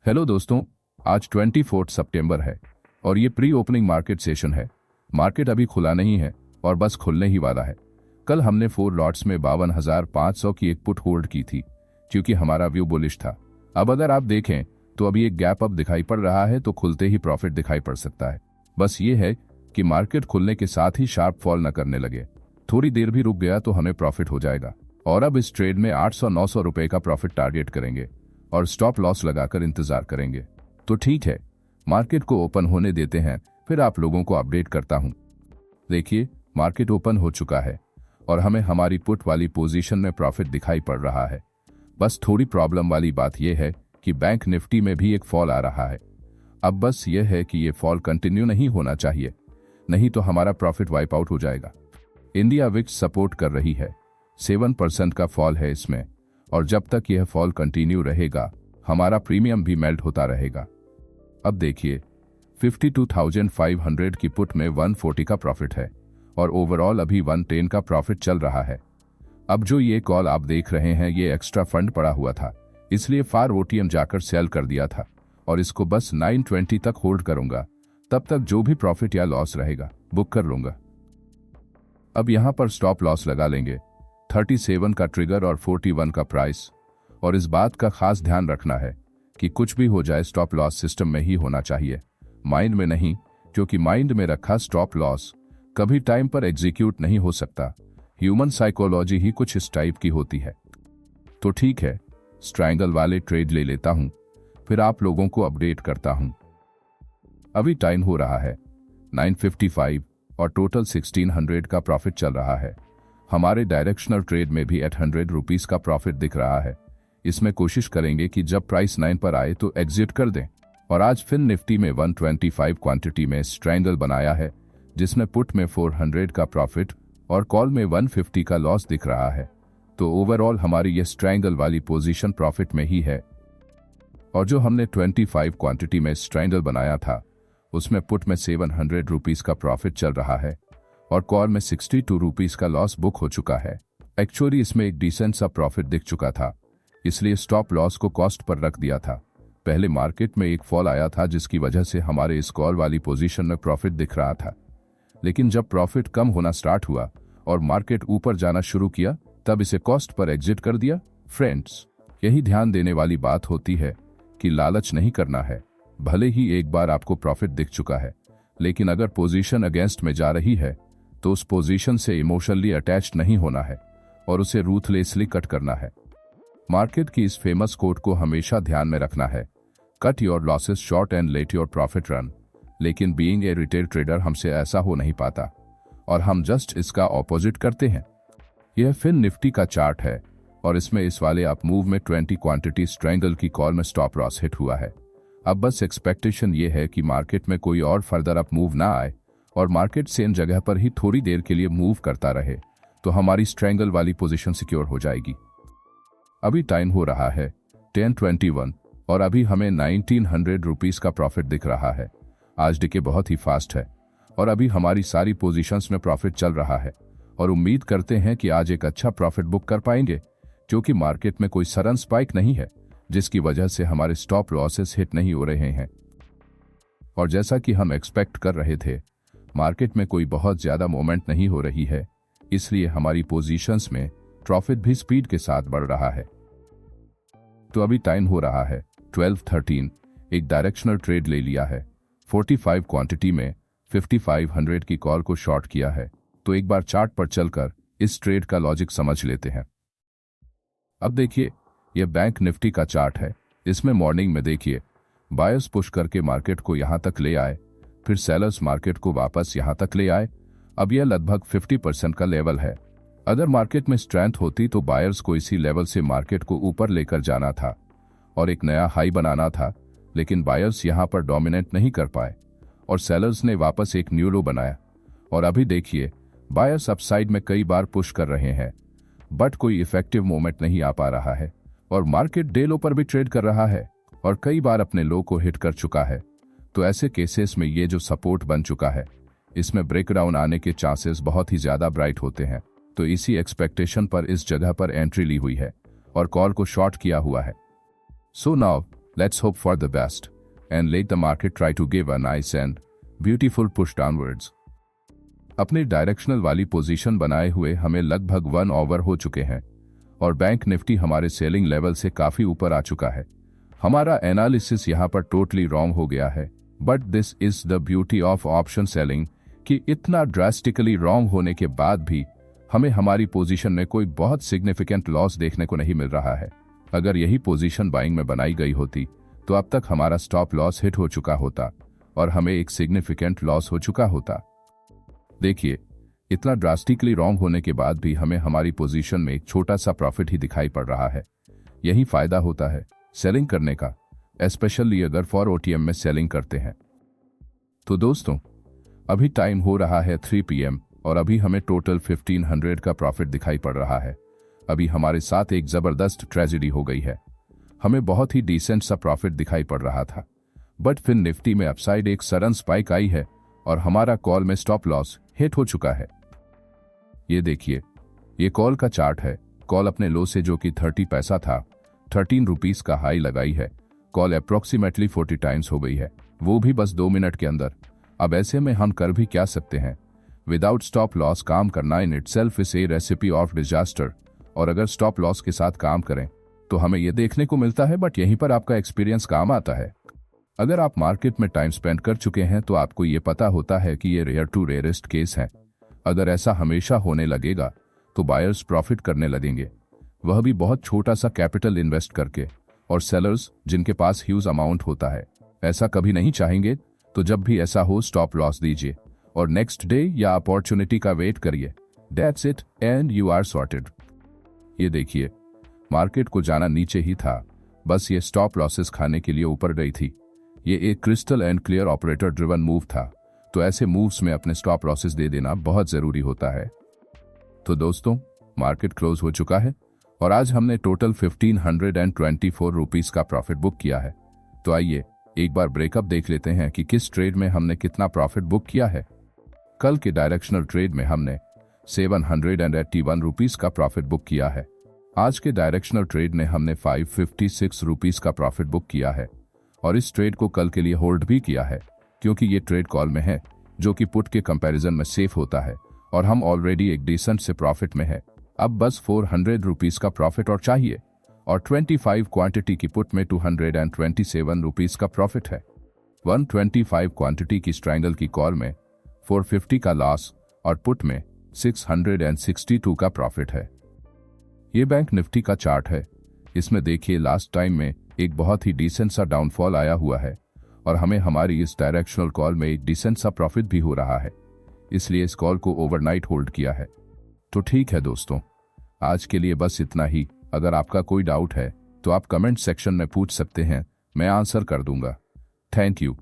Hello दोस्तों, आज 24 सितंबर है और ये प्री ओपनिंग मार्केट सेशन है। मार्केट अभी खुला नहीं है और बस खुलने ही वाला है। कल हमने 4 लॉट्स में 52,500 की एक पुट होल्ड की थी क्योंकि हमारा व्यू बुलिश था। अब अगर आप देखें तो अभी एक गैप अप दिखाई पड़ रहा है, तो खुलते ही प्रॉफिट दिखाई पड़ सकता है। बस ये है कि मार्केट खुलने के साथ ही शार्प फॉल न करने लगे। थोड़ी देर भी रुक गया तो हमें प्रॉफिट हो जाएगा। और अब इस ट्रेड में 800-900 रुपए का प्रॉफिट टारगेट करेंगे और स्टॉप लॉस लगाकर इंतजार करेंगे। तो ठीक है, मार्केट को ओपन होने देते हैं, फिर आप लोगों को अपडेट करता हूं। देखिए, मार्केट ओपन हो चुका है और हमें हमारी पुट वाली पोजीशन में प्रॉफिट दिखाई पड़ रहा है। बस थोड़ी प्रॉब्लम वाली बात यह है कि बैंक निफ्टी में भी एक फॉल आ रहा है। अब बस यह है कि ये फॉल कंटिन्यू नहीं होना चाहिए, नहीं तो हमारा प्रॉफिट वाइप आउट हो जाएगा। इंडिया विक्स सपोर्ट कर रही है, 7% का फॉल है इसमें, और जब तक यह फॉल कंटिन्यू रहेगा हमारा प्रीमियम भी मेल्ट होता रहेगा। अब देखिए, 52,500 की पुट में 140 का प्रॉफिट है और ओवरऑल अभी 110 का प्रॉफिट चल रहा है। अब जो ये कॉल आप देख रहे हैं, ये एक्स्ट्रा फंड पड़ा हुआ था, इसलिए फार ओटीएम जाकर सेल कर दिया था और इसको बस 920 तक होल्ड करूंगा। तब तक जो भी प्रॉफिट या लॉस रहेगा बुक कर लूंगा। अब यहां पर स्टॉप लॉस लगा लेंगे, 37 का ट्रिगर और 41 का प्राइस। और इस बात का खास ध्यान रखना है कि कुछ भी हो जाए स्टॉप लॉस सिस्टम में ही होना चाहिए, माइंड में नहीं, क्योंकि माइंड में रखा स्टॉप लॉस कभी टाइम पर एग्जीक्यूट नहीं हो सकता। ह्यूमन साइकोलॉजी ही कुछ इस टाइप की होती है। तो ठीक है, स्ट्रैंगल वाले ट्रेड ले लेता हूं, फिर आप लोगों को अपडेट करता हूं। अभी टाइम हो रहा है 9:55 और टोटल 1600 का प्रॉफिट चल रहा है। हमारे डायरेक्शनल ट्रेड में भी 800 रुपीस का प्रॉफिट दिख रहा है। इसमें कोशिश करेंगे कि जब प्राइस 9 पर आए तो एग्जिट कर दें। और आज फिन निफ्टी में 125 क्वांटिटी में स्ट्रैंगल बनाया है, जिसमें पुट में 400 का प्रॉफिट और कॉल में 150 का लॉस दिख रहा है। तो ओवरऑल हमारी ये स्ट्रैंगल वाली पोजीशन प्रॉफिट में ही है। और जो हमने 25 क्वांटिटी में स्ट्रैंगल बनाया था, उसमें पुट में 700 रुपीस का प्रॉफिट चल रहा है और कॉल में 62 रुपीस का लॉस बुक हो चुका है। एक्चुअली इसमें एक डिसेंट सा प्रॉफिट दिख चुका था, इसलिए स्टॉप लॉस को कॉस्ट पर रख दिया था। पहले मार्केट में एक फॉल आया था जिसकी वजह से हमारे इस कॉल वाली पोजीशन में प्रॉफिट दिख रहा था, लेकिन जब प्रॉफिट कम होना स्टार्ट हुआ और मार्केट ऊपर जाना शुरू किया, तब इसे कॉस्ट पर एग्जिट कर दिया। फ्रेंड्स, यही ध्यान देने वाली बात होती है कि लालच नहीं करना है। भले ही एक बार आपको प्रॉफिट दिख चुका है, लेकिन अगर पोजीशन अगेंस्ट में जा रही है तो उस पोजीशन से इमोशनली अटैच्ड नहीं होना है और उसे रूथलेसली कट करना है। मार्केट की इस फेमस कोट को हमेशा ध्यान में रखना है, cut your losses short and let your profit run. लेकिन बीइंग ए रिटेल ट्रेडर हमसे ऐसा हो नहीं पाता और हम जस्ट इसका ऑपोजिट करते हैं। यह फिन निफ्टी का चार्ट है और इसमें इस वाले अप मूव में 20 क्वांटिटी स्ट्रैंगल की कॉल में स्टॉप लॉस हिट हुआ है। अब बस एक्सपेक्टेशन ये है कि मार्केट में कोई और फर्दर अप मूव ना आए और मार्केट सेम जगह पर ही थोड़ी देर के लिए मूव करता रहे, तो हमारी स्ट्रैंगल वाली पोजीशन सिक्योर हो जाएगी। अभी टाइम हो रहा है 10:21 और अभी हमें 1900 रुपीस का प्रॉफिट दिख रहा है। आज डिके बहुत ही फास्ट है और अभी हमारी सारी पोजीशंस में प्रॉफिट चल रहा है और उम्मीद करते हैं कि आज एक अच्छा प्रॉफिट बुक कर पाएंगे, क्योंकि मार्केट में कोई सडन स्पाइक नहीं है जिसकी वजह से हमारे स्टॉप लॉसेस हिट नहीं हो रहे हैं। और जैसा कि हम एक्सपेक्ट कर रहे थे, मार्केट में कोई बहुत ज्यादा मूवमेंट नहीं हो रही है, इसलिए हमारी पोजीशंस में प्रॉफिट भी स्पीड के साथ बढ़ रहा है। तो अभी टाइम हो रहा है 12:13। एक डायरेक्शनल ट्रेड ले लिया है, 45 क्वांटिटी में 5500 की कॉल को शॉर्ट किया है। तो एक बार चार्ट पर चलकर इस ट्रेड का लॉजिक समझ लेते हैं। अब देखिए, यह बैंक निफ्टी का चार्ट है। इसमें मॉर्निंग में देखिए, बायर्स पुश करके मार्केट को यहां तक ले आए, फिर सेलर्स मार्केट को वापस यहां तक ले आए। अब यह लगभग 50% का लेवल है। अगर मार्केट में स्ट्रेंथ होती तो बायर्स को इसी लेवल से मार्केट को ऊपर लेकर जाना था और एक नया हाई बनाना था, लेकिन बायर्स यहां पर डोमिनेट नहीं कर पाए और सेलर्स ने वापस एक न्यू लो बनाया। और अभी देखिए, बायर्स अपसाइड में कई बार पुश कर रहे हैं, बट कोई इफेक्टिव मूवमेंट नहीं आ पा रहा है और मार्केट डे लो पर भी ट्रेड कर रहा है और कई बार अपने लो को हिट कर चुका है। तो ऐसे केसेस में ये जो सपोर्ट बन चुका है, इसमें ब्रेकडाउन आने के चांसेस बहुत ही ज्यादा ब्राइट होते हैं। तो इसी एक्सपेक्टेशन पर इस जगह पर एंट्री ली हुई है और कॉल को शॉर्ट किया हुआ है। So now Let's hope for the best and let the market try to give a nice and beautiful push downwards. अपने डायरेक्शनल वाली पोजीशन बनाए हुए हमें लगभग 1 ओवर हो चुके हैं और बैंक निफ्टी हमारे सेलिंग लेवल से काफी ऊपर आ चुका है। हमारा एनालिसिस यहाँ पर टोटली रॉन्ग हो गया है, but this is the beauty of option selling कि इतना ड्रास्टिकली रॉन्ग होने के बाद भी हमें हमारी पोजीशन में कोई बहुत सिग्निफिकेंट लॉस देखने को नहीं मिल रहा है। अगर यही पोजीशन बाइंग में बनाई गई होती तो अब तक हमारा स्टॉप लॉस हिट हो चुका होता और हमें एक सिग्निफिकेंट लॉस हो चुका होता। देखिए, इतना ड्रास्टिकली रॉन्ग होने के बाद भी हमें हमारी पोजीशन में एक छोटा सा प्रॉफिट ही दिखाई पड़ रहा है। यही फायदा होता है सेलिंग करने का, एस्पेशली अगर फॉर ओटीएम में सेलिंग करते हैं। तो दोस्तों, अभी टाइम हो रहा है 3 PM और अभी हमें टोटल 1500 का प्रॉफिट दिखाई पड़ रहा है। अभी हमारे साथ एक जबरदस्त ट्रेजेडी हो गई है। हमें बहुत ही डिसेंट सा प्रॉफिट दिखाई पड़ रहा था, बट फिर निफ्टी में अपसाइड एक सडन स्पाइक आई है और हमारा कॉल में स्टॉप लॉस हिट हो चुका है। ये देखिए, ये कॉल का चार्ट है। कॉल अपने लो से जो कि 30 पैसा था, 13 रुपीस का हाई लगाई है। कॉल अप्रोक्सीमेटली 40 टाइम्स हो गई है, वो भी बस 2 मिनट के अंदर। अब ऐसे में हम कर भी क्या सकते हैं? विदाउट स्टॉप लॉस काम करना in itself is a recipe of disaster. और अगर स्टॉप लॉस के साथ काम करें तो हमें यह देखने को मिलता है, बट यहीं पर आपका एक्सपीरियंस काम आता है। अगर आप मार्केट में टाइम स्पेंड कर चुके हैं तो आपको ये पता होता है कि ये रेयर टू रेयरेस्ट केस है। अगर ऐसा हमेशा होने लगेगा तो बायर्स प्रॉफिट करने लगेंगे, वह भी बहुत छोटा सा कैपिटल इन्वेस्ट करके, और सेलर्स जिनके पास ह्यूज अमाउंट होता है ऐसा कभी नहीं चाहेंगे। तो जब भी ऐसा हो स्टॉप लॉस दीजिए और नेक्स्ट डे या अपॉर्चुनिटी का वेट करिए। That's it and you are sorted. ये देखिए, मार्केट को जाना नीचे ही था, बस ये स्टॉप लॉसेस खाने के लिए ऊपर गई थी। ये एक crystal and clear operator driven move था, तो ऐसे मूव्स में अपने स्टॉप लॉसेस दे देना बहुत जरूरी होता है। तो दोस्तों, मार्केट क्लोज हो चुका है और आज हमने टोटल 1524 रुपीस का प्रॉफिट बुक किया है। तो आइए एक बार ब्रेकअप देख लेते हैं कि किस ट्रेड में हमने कितना प्रॉफिट बुक किया है। कल के डायरेक्शनल ट्रेड में हमने 781 रुपीस का प्रॉफिट बुक किया है। आज के डायरेक्शनल ट्रेड में हमने 556 रुपीस का प्रॉफिट बुक किया है और इस ट्रेड को कल के लिए होल्ड भी किया है, क्योंकि ये ट्रेड कॉल में है जो कि पुट के कंपैरिजन में सेफ होता है और हम ऑलरेडी एक डिसेंट से प्रॉफिट में है। अब बस 400 रुपीस का प्रॉफिट और चाहिए, और 25 क्वांटिटी की पुट में 227 रुपीस का प्रॉफिट है। 125 क्वांटिटी की स्ट्रैंगल की कॉल में 450 का लॉस और पुट में 662 का प्रॉफिट है। ये बैंक निफ्टी का चार्ट है। इसमें देखिए, लास्ट टाइम में एक बहुत ही डिसेंट सा डाउनफॉल आया हुआ है और हमें हमारी इस डायरेक्शनल कॉल में एक डिसेंट सा प्रॉफिट भी हो रहा है, इसलिए इस कॉल को ओवरनाइट होल्ड किया है। तो ठीक है दोस्तों, आज के लिए बस इतना ही। अगर आपका कोई डाउट है तो आप कमेंट सेक्शन में पूछ सकते हैं, मैं आंसर कर दूंगा। Thank you.